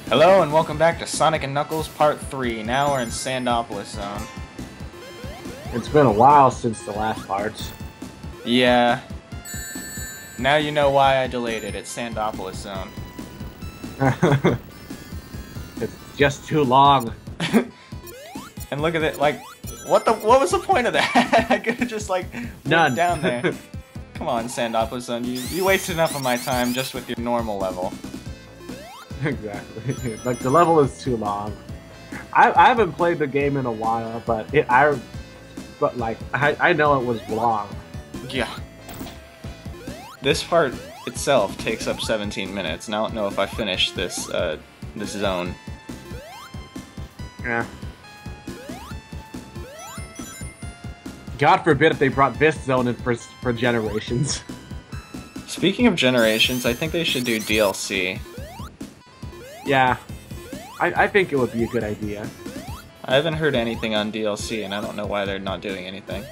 Hello and welcome back to Sonic and Knuckles Part 3. Now we're in Sandopolis Zone. It's been a while since the last parts. Yeah. Now you know why I delayed it. It's Sandopolis Zone. It's just too long. And look at it, like, what was the point of that? I could've just, like, None. down there. Come on, Sandopolis Zone. You wasted enough of my time just with your normal level. Exactly. Like, the level is too long. I haven't played the game in a while, but I know it was long. Yeah. This part itself takes up 17 minutes, and I don't know if I finished this zone. Yeah. God forbid if they brought this zone in for generations. Speaking of generations, I think they should do DLC. Yeah. I think it would be a good idea. I haven't heard anything on DLC, and I don't know why they're not doing anything.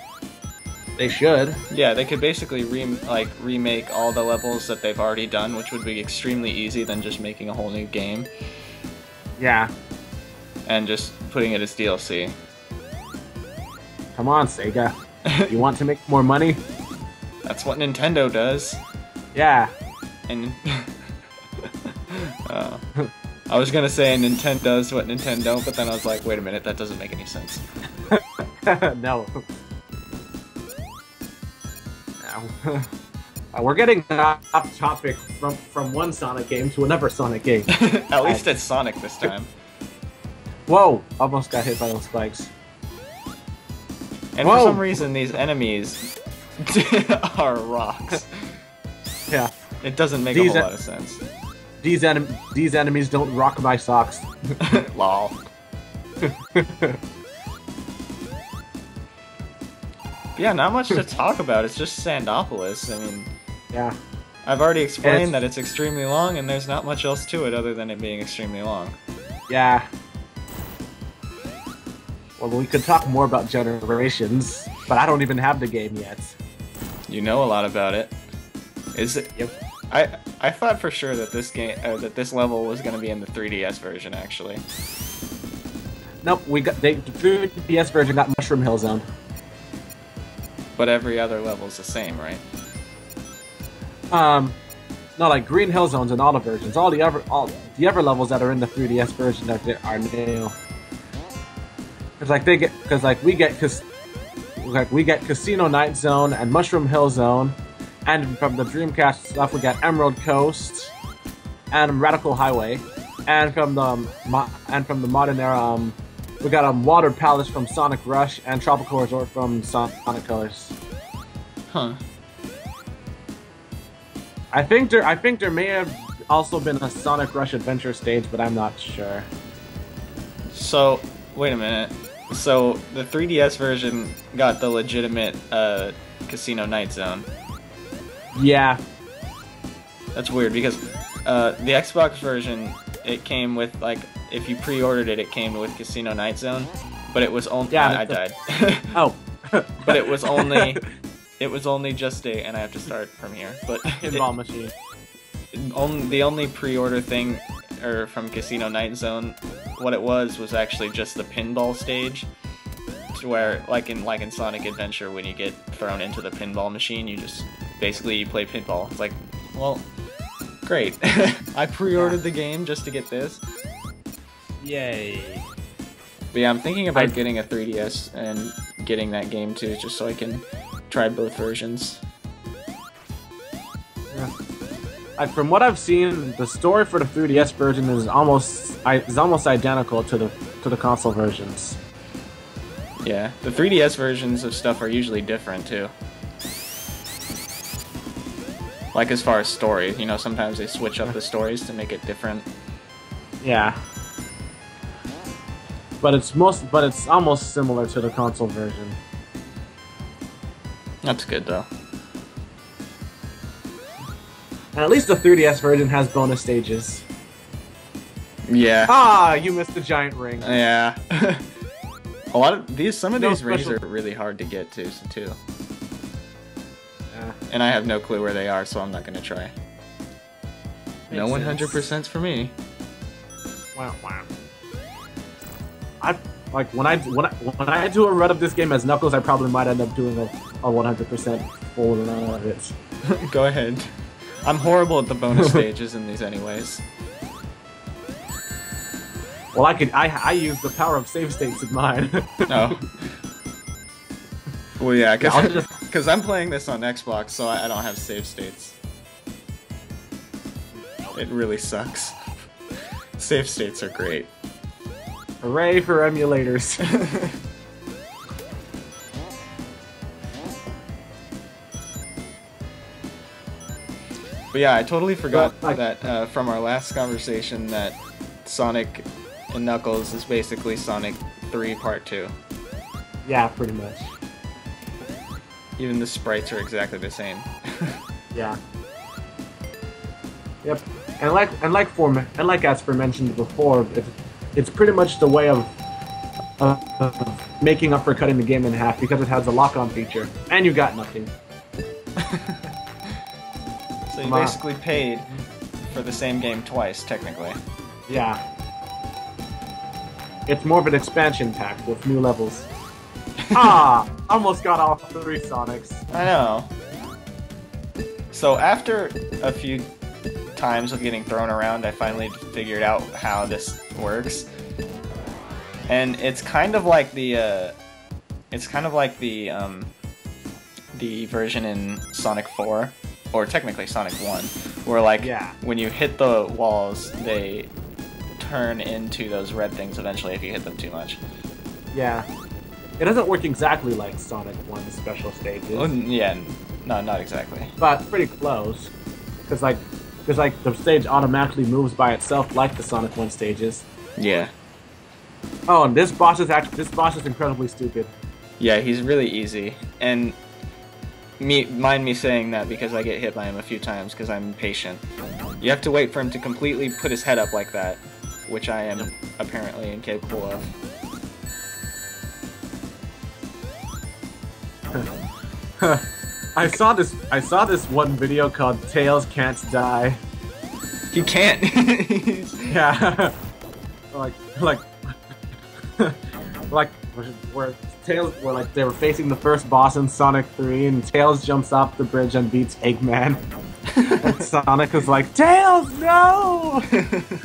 They should. Yeah, they could basically remake all the levels that they've already done, which would be extremely easy than just making a whole new game. Yeah. And just putting it as DLC. Come on, Sega. You want to make more money? That's what Nintendo does. Yeah. And I was gonna say Nintendo does what Nintendo, but then I was like, wait a minute, that doesn't make any sense. No. We're getting off topic from one Sonic game to another Sonic game. At least it's Sonic this time. Whoa! Almost got hit by those spikes. And Whoa. For some reason, these enemies are rocks. Yeah. It doesn't make a whole lot of sense. These enemies don't rock my socks. Lol. Yeah, not much to talk about. It's just Sandopolis. I mean, yeah. I've already explained that it's extremely long, and there's not much else to it other than it being extremely long. Yeah. Well, we could talk more about generations, but I don't even have the game yet. You know a lot about it. Is it? Yep. I thought for sure that this game, that this level was going to be in the 3DS version, actually. Nope, the 3DS version got Mushroom Hill Zone. But every other level's the same, right? No, like Green Hill Zones in all the versions. All the other levels that are in the 3DS version are new. We get Casino Night Zone and Mushroom Hill Zone, and from the Dreamcast stuff we got Emerald Coast and Radical Highway, and from the modern era we got Water Palace from Sonic Rush and Tropical Resort from Sonic Colors. Huh. I think there may have also been a Sonic Rush Adventure stage, but I'm not sure. So, wait a minute. So, the 3DS version got the legitimate Casino Night Zone. Yeah. That's weird, because the Xbox version, it came with, like, if you pre-ordered it, it came with Casino Night Zone, but it was only... Yeah, I died. Oh. But it was only just a... And I have to start from here, but... Pinball machine. The only pre-order thing from Casino Night Zone, what it was actually just the pinball stage, where like in Sonic Adventure, when you get thrown into the pinball machine, you just basically play pinball. It's like, well, great. I pre-ordered the game just to get this. Yay. But yeah, I'm thinking about getting a 3DS and getting that game too, just so I can try both versions. Yeah. From what I've seen, the story for the 3DS version is almost identical to the console versions. Yeah, the 3DS versions of stuff are usually different too. Like as far as story, you know, sometimes they switch up the stories to make it different. Yeah. But it's almost similar to the console version. That's good though. And at least the 3DS version has bonus stages. Yeah. Ah, you missed the giant ring. Yeah. Some of these rings are really hard to get to too. Yeah. And I have no clue where they are, so I'm not gonna try. No 100%'s for me. Wow, wow. I like when I do a run of this game as Knuckles, I probably might end up doing a 100% full run of it. Go ahead. I'm horrible at the bonus stages in these anyways. Well, I use the power of save states in mine. Oh. Well, yeah, because I'm playing this on Xbox, so I don't have save states. It really sucks. Save states are great. Hooray for emulators. But yeah, I totally forgot that from our last conversation that Sonic and Knuckles is basically Sonic 3 Part 2. Yeah, pretty much. Even the sprites are exactly the same. Yeah. Yep. And like as for mentioned before, it's pretty much the way of making up for cutting the game in half because it has a lock-on feature, and you got nothing. So you basically paid for the same game twice, technically. Yeah. It's more of an expansion pack with new levels. Ah! Almost got all 3 Sonics. I know. So after a few times of getting thrown around, I finally figured out how this works. And it's kind of like the the version in Sonic 4, or technically Sonic 1, where like when you hit the walls, they turn into those red things eventually if you hit them too much. Yeah. It doesn't work exactly like Sonic 1's special stages. Oh, yeah, no, not exactly. But pretty close. Because the stage automatically moves by itself like the Sonic 1 stages. Yeah. Oh, and this boss is incredibly stupid. Yeah, he's really easy. And mind me saying that because I get hit by him a few times because I'm impatient. You have to wait for him to completely put his head up like that, which I am apparently incapable of. I saw this one video called Tails Can't Die. He can't. Yeah. like where Tails they were facing the first boss in Sonic 3 and Tails jumps off the bridge and beats Eggman. And Sonic is like, Tails, no!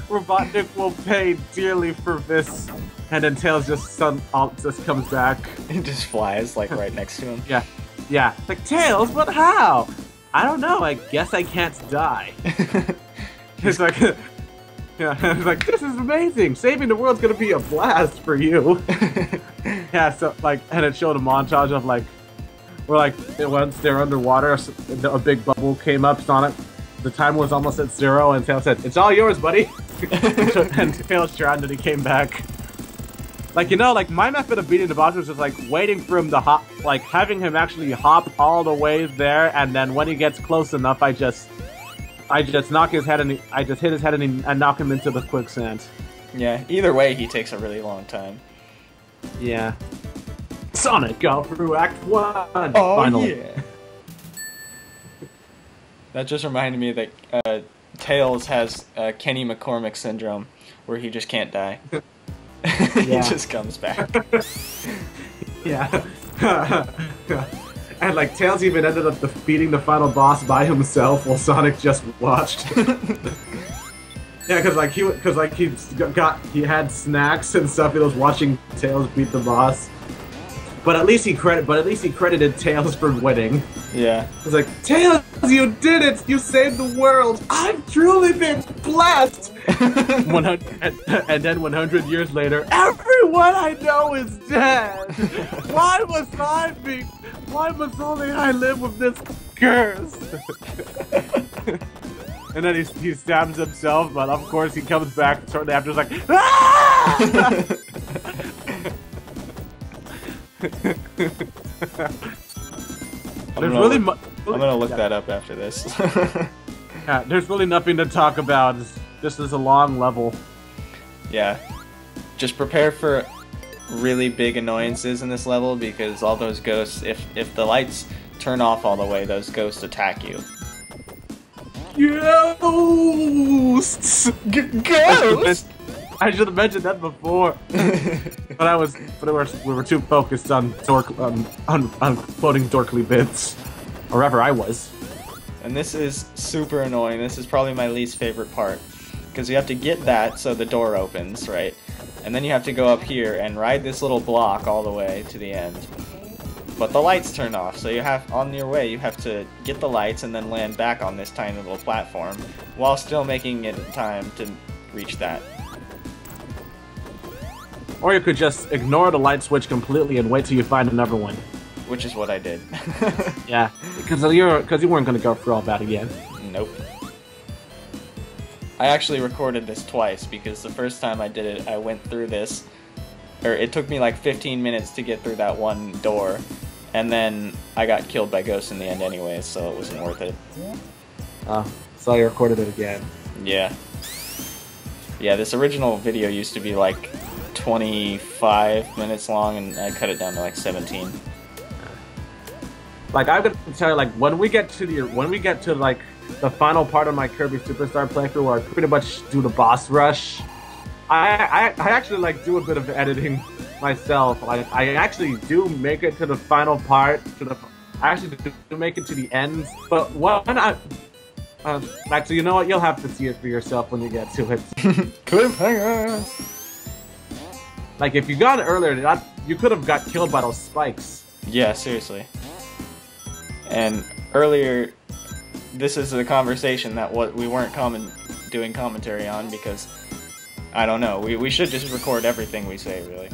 Robotnik will pay dearly for this. And then Tails just comes back. He just flies like right next to him. Yeah. Yeah. It's like, Tails, but how? I don't know, I guess I can't die. It's like, yeah, it's like, this is amazing! Saving the world's gonna be a blast for you! Yeah, so, and it showed a montage of, where, once they're underwater, a big bubble came up, Sonic, the time was almost at 0, and Tails said, it's all yours, buddy! And Tails drowned and he came back. My method of beating the boss was just, waiting for him to hop, having him actually hop all the way there, and then when he gets close enough, I just knock his head and I just hit his head and knock him into the quicksand. Yeah, either way, he takes a really long time. Yeah. Sonic got through Act 1! Oh, finally. Yeah! That just reminded me that Tails has Kenny McCormick syndrome, where he just can't die. He just comes back. Yeah. And Tails even ended up defeating the final boss by himself while Sonic just watched. Yeah, he had snacks and stuff. He was watching Tails beat the boss. But at least he credited Tails for winning. Yeah. It's like, Tails, you did it! You saved the world! I've truly been blessed! And then 100 years later, everyone I know is dead! Why must only I live with this curse? And then he stabs himself, but of course he comes back shortly after, like, ah! I'm gonna look that up after this. Yeah, there's really nothing to talk about. This is a long level. Yeah. Just prepare for really big annoyances in this level because all those ghosts, if the lights turn off all the way, those ghosts attack you. Ghosts! Ghosts! I should have mentioned that before. but we were too focused on quoting dorkly bits. Or wherever I was. And this is super annoying. This is probably my least favorite part. Because you have to get that so the door opens, right? And then you have to go up here and ride this little block all the way to the end. But the lights turn off, so you have, on your way, you have to get the lights and then land back on this tiny little platform while still making it time to reach that. Or you could just ignore the light switch completely and wait till you find another one. Which is what I did. Yeah, because you weren't going to go through all that again. Nope. I actually recorded this twice because the first time I did it, I went through this, or it took me like 15 minutes to get through that one door, and then I got killed by ghosts in the end anyways, so it wasn't worth it. So you recorded it again. Yeah. Yeah, this original video used to be like 25 minutes long, and I cut it down to like 17. Like, I'm gonna tell you, like, when we get to like the final part of my Kirby Superstar playthrough, where I pretty much do the boss rush, I actually like do a bit of editing myself. Like, I actually do make it to the final part. I actually do make it to the end. But when actually, you know what? You'll have to see it for yourself when you get to it. Cliffhanger. Like, if you got it earlier, you could have got killed by those spikes. Yeah, seriously. And earlier, this is the conversation that we weren't doing commentary on because, I don't know, we should just record everything we say, really.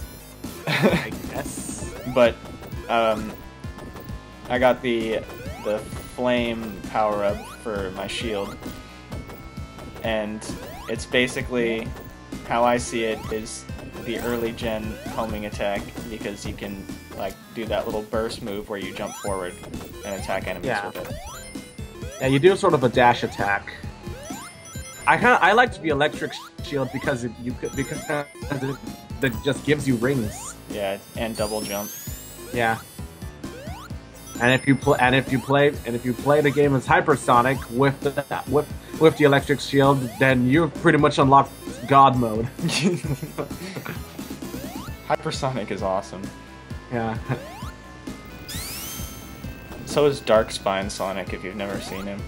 I guess. But, I got the flame power-up for my shield, and it's basically, how I see it, is the early gen homing attack, because you can like do that little burst move where you jump forward and attack enemies with it. Yeah, you do sort of a dash attack. I like the electric shield because it just gives you rings. Yeah, and double jump. Yeah. And if you play the game as Hypersonic with the electric shield, then you've pretty much unlocked God mode. Hypersonic is awesome. Yeah. So is Darkspine Sonic, if you've never seen him.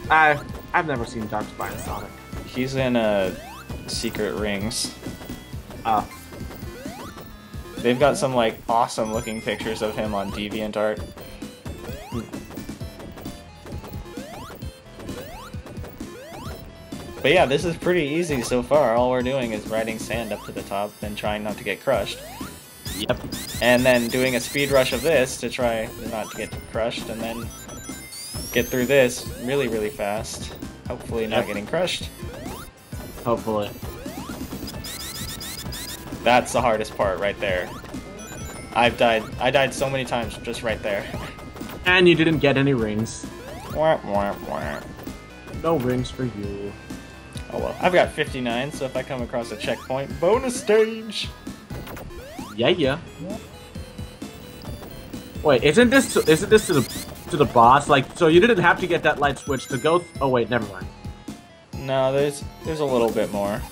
I've never seen Darkspine Sonic. He's in Secret Rings. They've got some like awesome looking pictures of him on DeviantArt. But yeah, this is pretty easy so far. All we're doing is riding sand up to the top and trying not to get crushed. Yep. And then doing a speed rush of this to try not to get crushed, and then get through this really, really fast. Hopefully not getting crushed. Hopefully. That's the hardest part right there. I died so many times just right there. And you didn't get any rings. Wah, wah, wah. No rings for you. Oh well. I've got 59, so if I come across a checkpoint, bonus stage! Yeah. Wait, isn't this to the boss? Like, so you didn't have to get that light switch to go. Oh wait, never mind. No, there's a little bit more.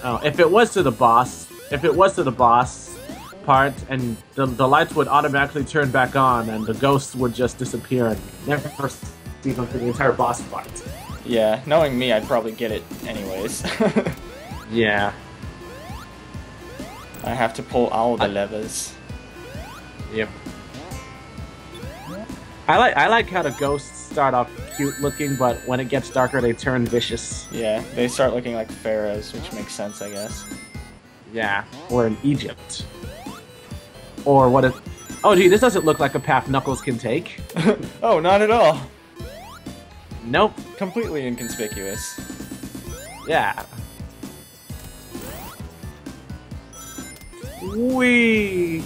Oh, if it was to the boss part, and the lights would automatically turn back on, and the ghosts would just disappear and never see them for the entire boss fight. Yeah, knowing me, I'd probably get it anyways. Yeah. I have to pull all the levers. Yep. I like how the ghosts start off cute looking, but when it gets darker, they turn vicious. Yeah, they start looking like pharaohs, which makes sense, I guess. Yeah, or in Egypt. Or what if... Oh gee, this doesn't look like a path Knuckles can take. Oh, not at all. Nope. Completely inconspicuous. Yeah. Wee.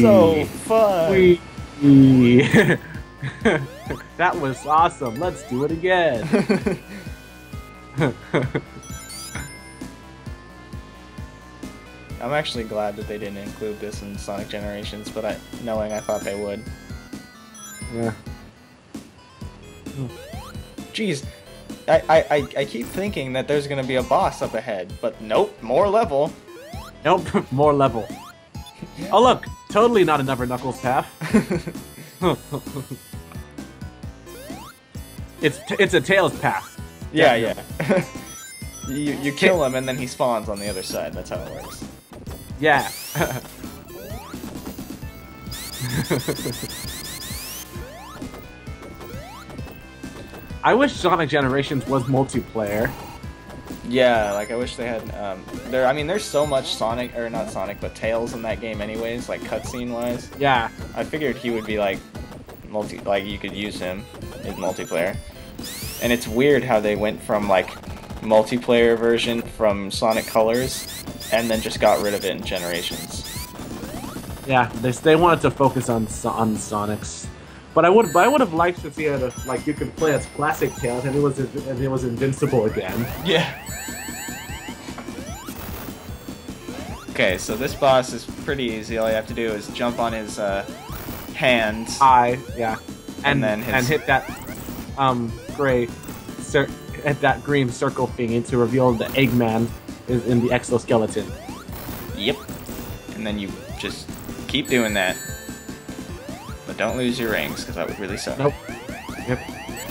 So fun. That was awesome. Let's do it again. I'm actually glad that they didn't include this in Sonic Generations, but knowing I thought they would. Yeah. Jeez, I keep thinking that there's gonna be a boss up ahead, but nope, more level. Nope, more level. Oh look, totally not another Knuckles path. It's a Tails path. Yeah, yeah. you kill him and then he spawns on the other side. That's how it works. Yeah. I wish Sonic Generations was multiplayer. Yeah, like I wish they had. I mean, there's so much Sonic, or not Sonic, but Tails in that game, anyways. Like cutscene wise. Yeah. I figured he would be like like you could use him in multiplayer. And it's weird how they went from like multiplayer version from Sonic Colors, and then just got rid of it in Generations. Yeah, they wanted to focus on Sonics. But I would have liked to see it if, like, you could play as classic Tails and it was invincible again. Yeah. Okay, so this boss is pretty easy. All you have to do is jump on his hands. Yeah, and then hit that hit that green circle thingy to reveal the Eggman is in the exoskeleton. Yep. And then you just keep doing that. But don't lose your rings, because that would really suck. Nope. Yep.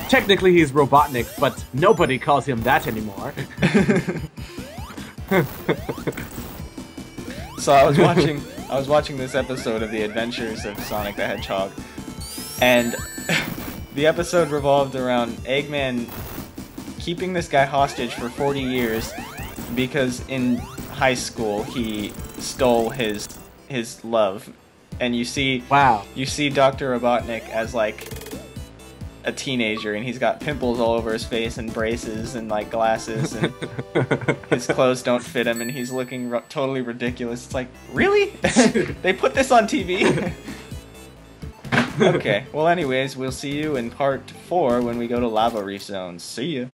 Technically he's Robotnik, but nobody calls him that anymore. So I was watching this episode of The Adventures of Sonic the Hedgehog, and the episode revolved around Eggman keeping this guy hostage for 40 years because in high school he stole his love. And you see Dr. Robotnik as like a teenager, and he's got pimples all over his face and braces and like glasses, and his clothes don't fit him, and he's looking totally ridiculous. It's like, really? They put this on TV? Okay, well anyways, we'll see you in part 4 when we go to Lava Reef Zones. See ya!